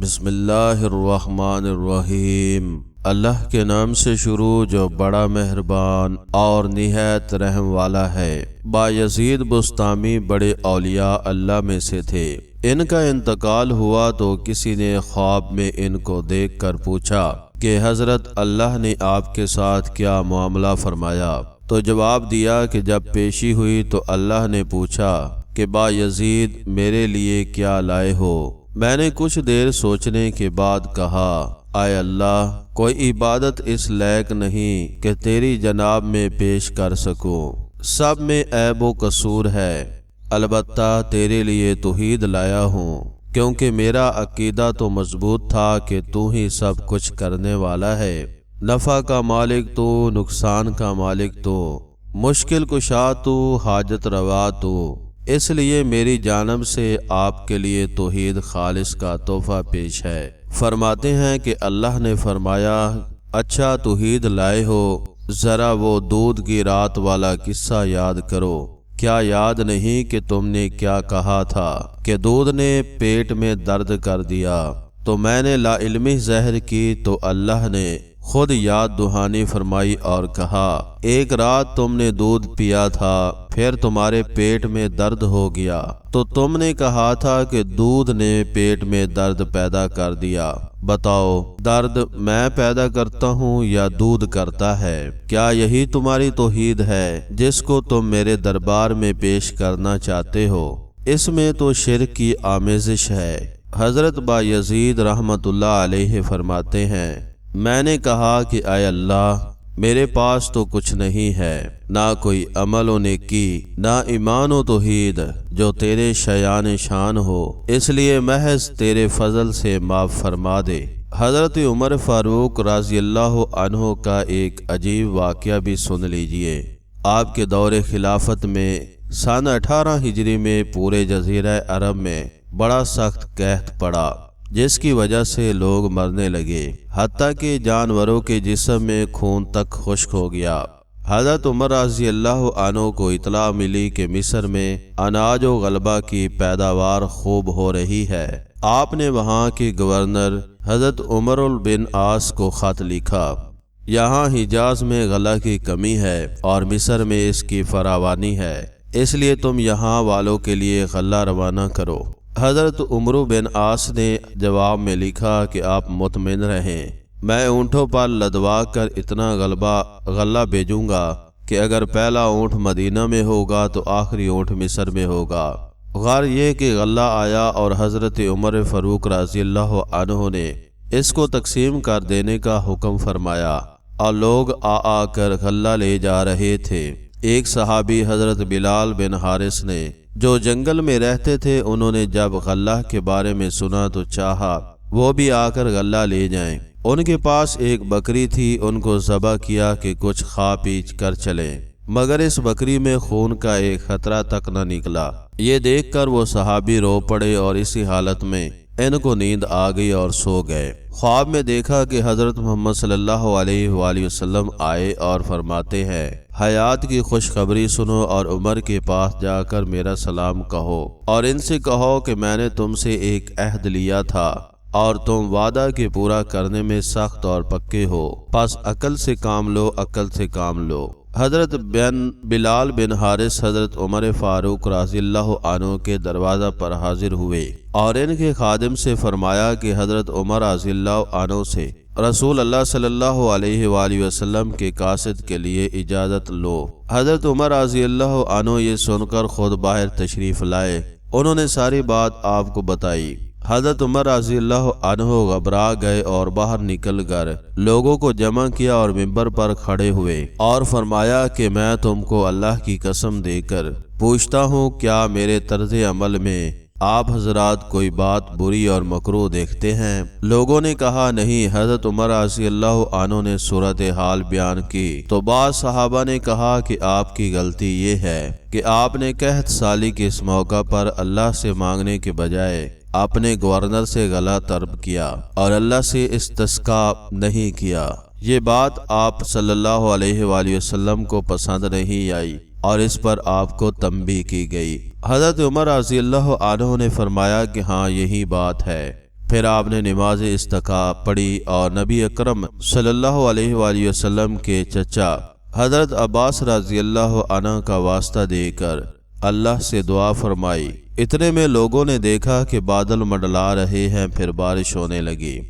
بسم اللہ الرحمن الرحیم۔ اللہ کے نام سے شروع جو بڑا مہربان اور نہایت رحم والا ہے۔ بایزید بسطامی بڑے اولیاء اللہ میں سے تھے۔ ان کا انتقال ہوا تو کسی نے خواب میں ان کو دیکھ کر پوچھا کہ حضرت اللہ نے آپ کے ساتھ کیا معاملہ فرمایا؟ تو جواب دیا کہ جب پیشی ہوئی تو اللہ نے پوچھا کہ بایزید میرے لیے کیا لائے ہو؟ میں نے کچھ دیر سوچنے کے بعد کہا، اے اللہ، کوئی عبادت اس لائق نہیں کہ تیری جناب میں پیش کر سکوں۔ سب میں عیب و قصور ہے، البتہ تیرے لیے توحید لایا ہوں، کیونکہ میرا عقیدہ تو مضبوط تھا کہ تو ہی سب کچھ کرنے والا ہے۔ نفع کا مالک تو، نقصان کا مالک تو، مشکل کشا تو، حاجت روا تو۔ اس لیے میری جانب سے آپ کے لیے توحید خالص کا تحفہ پیش ہے۔ فرماتے ہیں کہ اللہ نے فرمایا، اچھا توحید لائے ہو، ذرا وہ دودھ کی رات والا قصہ یاد کرو۔ کیا یاد نہیں کہ تم نے کیا کہا تھا کہ دودھ نے پیٹ میں درد کر دیا؟ تو میں نے لا علمی زہر کی تو اللہ نے خود یاد دہانی فرمائی اور کہا، ایک رات تم نے دودھ پیا تھا، پھر تمہارے پیٹ میں درد ہو گیا، تو تم نے کہا تھا کہ دودھ نے پیٹ میں درد پیدا کر دیا۔ بتاؤ، درد میں پیدا کرتا ہوں یا دودھ کرتا ہے؟ کیا یہی تمہاری توحید ہے جس کو تم میرے دربار میں پیش کرنا چاہتے ہو؟ اس میں تو شرک کی آمیزش ہے۔ حضرت بایزید رحمت اللہ علیہ فرماتے ہیں، میں نے کہا کہ اے اللہ، میرے پاس تو کچھ نہیں ہے، نہ کوئی عمل و نیکی، نہ ایمان و توحید جو تیرے شایان شان ہو، اس لیے محض تیرے فضل سے معاف فرما دے۔ حضرت عمر فاروق رضی اللہ عنہ کا ایک عجیب واقعہ بھی سن لیجئے۔ آپ کے دور خلافت میں سن 18 ہجری میں پورے جزیرہ عرب میں بڑا سخت قحط پڑا، جس کی وجہ سے لوگ مرنے لگے، حتیٰ کہ جانوروں کے جسم میں خون تک خشک ہو گیا۔ حضرت عمر رضی اللہ عنہ کو اطلاع ملی کہ مصر میں اناج و غلبہ کی پیداوار خوب ہو رہی ہے۔ آپ نے وہاں کے گورنر حضرت عمر بن عاص کو خط لکھا، یہاں حجاز میں غلہ کی کمی ہے اور مصر میں اس کی فراوانی ہے، اس لیے تم یہاں والوں کے لیے غلہ روانہ کرو۔ حضرت عمر بن عاص نے جواب میں لکھا کہ آپ مطمئن رہیں، میں اونٹوں پر لدوا کر اتنا غلہ بھیجوں گا کہ اگر پہلا اونٹ مدینہ میں ہوگا تو آخری اونٹ مصر میں ہوگا۔ غیر یہ کہ غلہ آیا اور حضرت عمر فاروق رضی اللہ عنہ نے اس کو تقسیم کر دینے کا حکم فرمایا اور لوگ آ کر غلہ لے جا رہے تھے۔ ایک صحابی حضرت بلال بن حارث نے، جو جنگل میں رہتے تھے، انہوں نے جب غلہ کے بارے میں سنا تو چاہا وہ بھی آ کر غلہ لے جائیں۔ ان کے پاس ایک بکری تھی، ان کو ذبح کیا کہ کچھ کھا پیچ کر چلیں، مگر اس بکری میں خون کا ایک قطرہ تک نہ نکلا۔ یہ دیکھ کر وہ صحابی رو پڑے اور اسی حالت میں ان کو نیند آ گئی اور سو گئے۔ خواب میں دیکھا کہ حضرت محمد صلی اللہ علیہ وآلہ وسلم آئے اور فرماتے ہیں، حیات کی خوشخبری سنو اور عمر کے پاس جا کر میرا سلام کہو اور ان سے کہو کہ میں نے تم سے ایک عہد لیا تھا اور تم وعدہ کے پورا کرنے میں سخت اور پکے ہو، پس عقل سے کام لو، عقل سے کام لو۔ حضرت بلال بن حارث حضرت عمر فاروق رضی اللہ عنہ کے دروازہ پر حاضر ہوئے اور ان کے خادم سے فرمایا کہ حضرت عمر رضی اللہ عنہ سے رسول اللہ صلی اللہ علیہ وآلہ وسلم کے قاصد کے لیے اجازت لو۔ حضرت عمر رضی اللہ عنہ یہ سن کر خود باہر تشریف لائے، انہوں نے ساری بات آپ کو بتائی۔ حضرت عمر رضی اللہ عنہ گھبرا گئے اور باہر نکل کر لوگوں کو جمع کیا اور منبر پر کھڑے ہوئے اور فرمایا کہ میں تم کو اللہ کی قسم دے کر پوچھتا ہوں، کیا میرے طرز عمل میں آپ حضرات کوئی بات بری اور مکروہ دیکھتے ہیں؟ لوگوں نے کہا نہیں۔ حضرت عمر رضی اللہ عنہ نے صورتحال بیان کی تو بعض صحابہ نے کہا کہ آپ کی غلطی یہ ہے کہ آپ نے قحط سالی کے اس موقع پر اللہ سے مانگنے کے بجائے اپنے گورنر سے غلہ طلب کیا اور اللہ سے استسقاء نہیں کیا۔ یہ بات آپ صلی اللہ علیہ وآلہ وسلم کو پسند نہیں آئی اور اس پر آپ کو تنبیہ کی گئی۔ حضرت عمر رضی اللہ عنہ نے فرمایا کہ ہاں یہی بات ہے۔ پھر آپ نے نماز استسقا پڑھی اور نبی اکرم صلی اللہ علیہ وآلہ وسلم کے چچا حضرت عباس رضی اللہ عنہ کا واسطہ دے کر اللہ سے دعا فرمائی۔ اتنے میں لوگوں نے دیکھا کہ بادل منڈلا رہے ہیں، پھر بارش ہونے لگی۔